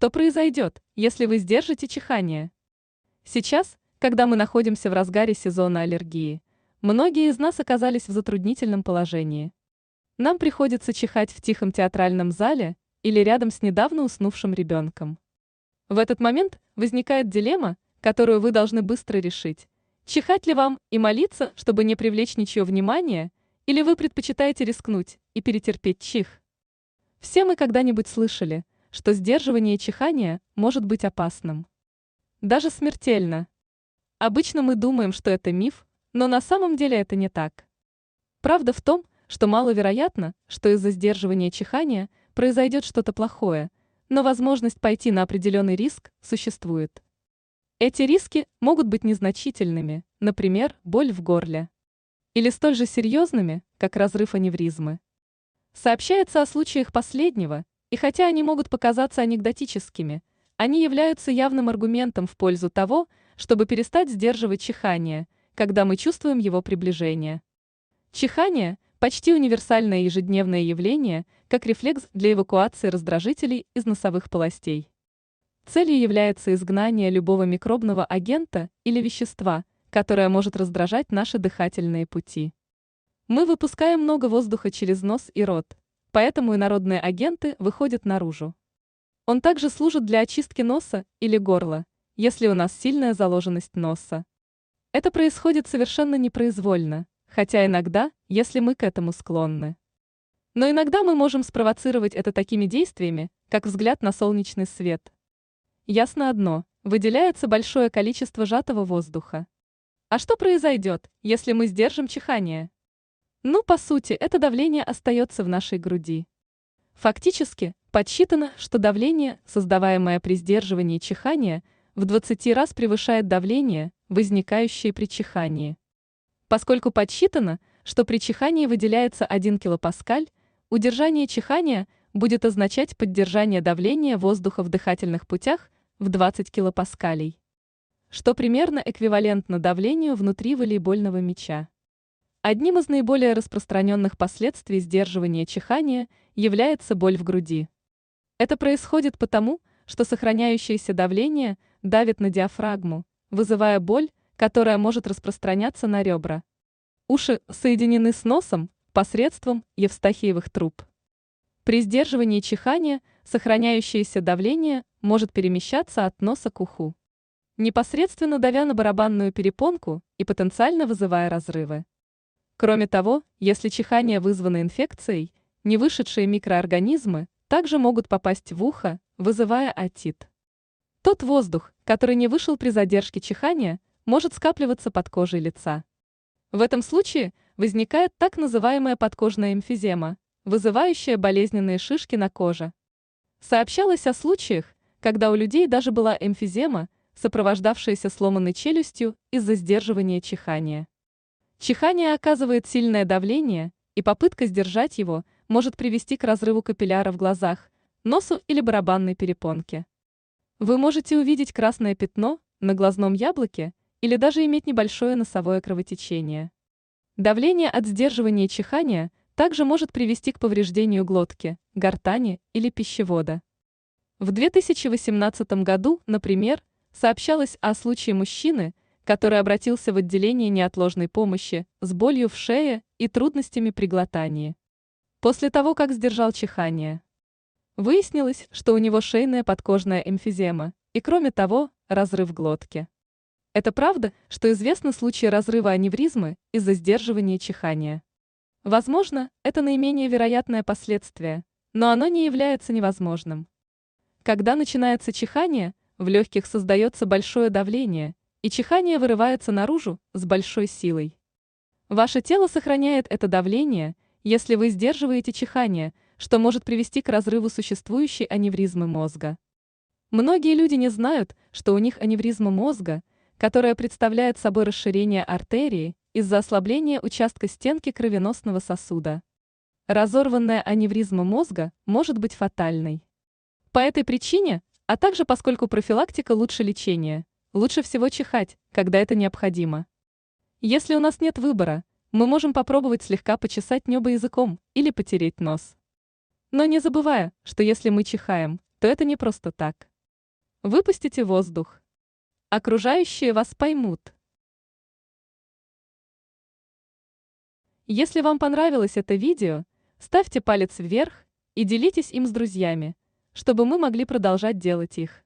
Что произойдет, если вы сдержите чихание? Сейчас, когда мы находимся в разгаре сезона аллергии, многие из нас оказались в затруднительном положении. Нам приходится чихать в тихом театральном зале или рядом с недавно уснувшим ребенком. В этот момент возникает дилемма, которую вы должны быстро решить. Чихать ли вам и молиться, чтобы не привлечь ничье внимание, или вы предпочитаете рискнуть и перетерпеть чих? Все мы когда-нибудь слышали, что сдерживание чихания может быть опасным. Даже смертельно. Обычно мы думаем, что это миф, но на самом деле это не так. Правда в том, что маловероятно, что из-за сдерживания чихания произойдет что-то плохое, но возможность пойти на определенный риск существует. Эти риски могут быть незначительными, например, боль в горле, или столь же серьезными, как разрыв аневризмы. Сообщается о случаях последнего, и хотя они могут показаться анекдотическими, они являются явным аргументом в пользу того, чтобы перестать сдерживать чихание, когда мы чувствуем его приближение. Чихание – почти универсальное ежедневное явление, как рефлекс для эвакуации раздражителей из носовых полостей. Целью является изгнание любого микробного агента или вещества, которое может раздражать наши дыхательные пути. Мы выпускаем много воздуха через нос и рот, поэтому инородные агенты выходят наружу. Он также служит для очистки носа или горла, если у нас сильная заложенность носа. Это происходит совершенно непроизвольно, хотя иногда, если мы к этому склонны. Но иногда мы можем спровоцировать это такими действиями, как взгляд на солнечный свет. Ясно одно, выделяется большое количество сжатого воздуха. А что произойдет, если мы сдержим чихание? Ну, по сути, это давление остается в нашей груди. Фактически, подсчитано, что давление, создаваемое при сдерживании чихания, в 20 раз превышает давление, возникающее при чихании. Поскольку подсчитано, что при чихании выделяется 1 килопаскаль, удержание чихания будет означать поддержание давления воздуха в дыхательных путях в 20 килопаскалей, что примерно эквивалентно давлению внутри волейбольного мяча. Одним из наиболее распространенных последствий сдерживания чихания является боль в груди. Это происходит потому, что сохраняющееся давление давит на диафрагму, вызывая боль, которая может распространяться на ребра. Уши соединены с носом посредством евстахиевых труб. При сдерживании чихания сохраняющееся давление может перемещаться от носа к уху, непосредственно давя на барабанную перепонку и потенциально вызывая разрывы. Кроме того, если чихание вызвано инфекцией, невышедшие микроорганизмы также могут попасть в ухо, вызывая отит. Тот воздух, который не вышел при задержке чихания, может скапливаться под кожей лица. В этом случае возникает так называемая подкожная эмфизема, вызывающая болезненные шишки на коже. Сообщалось о случаях, когда у людей даже была эмфизема, сопровождавшаяся сломанной челюстью из-за сдерживания чихания. Чихание оказывает сильное давление, и попытка сдержать его может привести к разрыву капилляра в глазах, носу или барабанной перепонке. Вы можете увидеть красное пятно на глазном яблоке или даже иметь небольшое носовое кровотечение. Давление от сдерживания чихания также может привести к повреждению глотки, гортани или пищевода. В 2018 году, например, сообщалось о случае мужчины, который обратился в отделение неотложной помощи с болью в шее и трудностями при глотании. После того, как сдержал чихание, выяснилось, что у него шейная подкожная эмфизема и, кроме того, разрыв глотки. Это правда, что известны случаи разрыва аневризмы из-за сдерживания чихания. Возможно, это наименее вероятное последствие, но оно не является невозможным. Когда начинается чихание, в легких создается большое давление, и чихание вырывается наружу с большой силой. Ваше тело сохраняет это давление, если вы сдерживаете чихание, что может привести к разрыву существующей аневризмы мозга. Многие люди не знают, что у них аневризма мозга, которая представляет собой расширение артерии из-за ослабления участка стенки кровеносного сосуда. Разорванная аневризма мозга может быть фатальной. По этой причине, а также поскольку профилактика лучше лечения, лучше всего чихать, когда это необходимо. Если у нас нет выбора, мы можем попробовать слегка почесать небо языком или потереть нос. Но не забывая, что если мы чихаем, то это не просто так. Выпустите воздух. Окружающие вас поймут. Если вам понравилось это видео, ставьте палец вверх и делитесь им с друзьями, чтобы мы могли продолжать делать их.